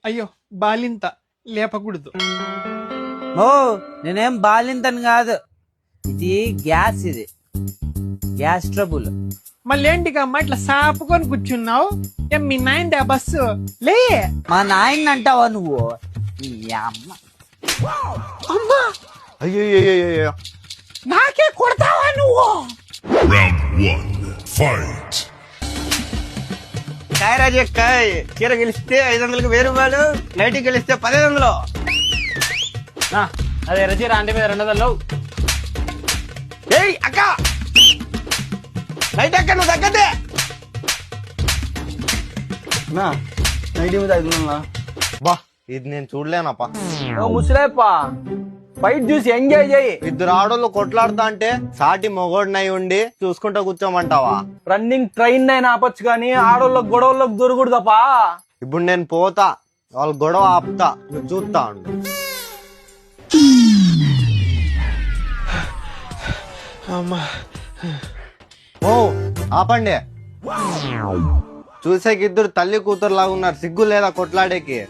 అయ్యో బాలింత లేపకూడదు. ఓ నేనేం బాలింతని కాదు, ఇది గ్యాస్, ఇది గ్యాస్ ట్రబుల్. మళ్ళేంటిగా అమ్మ ఇట్లా సాపుకొని కూర్చున్నావు? ఏం మీ నాయనదా బస్సు? లే. మా నాయన అంటావా నువ్వు? ఈ అమ్మ. అమ్మా అయ్యో నాకే కొడతావా నువ్వు? కాయ రాజే కాయ్. చీర గెలిస్తే 500కి 1000 రూపాయలు, నైట్ గెలిస్తే 1500. అదే ఎర్ర చీర అంటే మీద 200. ఏయ్ అక్క, నైట్ అక్క నువ్వు తగ్గదే నైట్ మీద 500. బా ఇది నేను చూడలేనప్పా. ముసలేప్పా ఫైట్ చూసి ఎంజాయ్ చేయి. ఇద్దరు ఆడోళ్ళు కొట్లాడుతా అంటే సాటి మొగోడినై ఉండి చూసుకుంటా కూర్చోమంటావా? రన్నింగ్ ట్రైన్ అయినా ఆపొచ్చు కానీ ఆడోళ్ళకి గొడవల్లోకి దొరకూడదప్పా. ఇప్పుడు నేను పోతా, వాళ్ళ గొడవ ఆపుతా, నువ్వు చూస్తా ఉండు. అమ్మా ఓ ఆపండి. చూసేకి ఇద్దరు తల్లి కూతురు లాగా ఉన్నారు. సిగ్గు లేదా కొట్లాడేకి?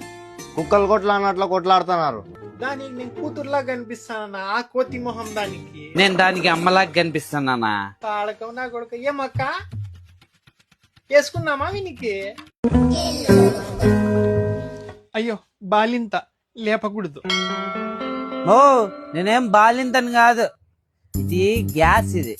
కుక్కలు కొట్లాడినట్లు కొట్లాడుతున్నారు. దానికి నేను కూతురులా కనిపిస్తానన్నా? ఆ కోతి మొహం దానికి. నేను దానికి అమ్మలాగా కనిపిస్తానా? తాడకం నా కొడుకు. ఏమక్క వేసుకున్నామా వీనికి? అయ్యో బాలింత లేపకూడదు. ఓ నేనేం బాలింతని కాదు, ఇది గ్యాస్, ఇది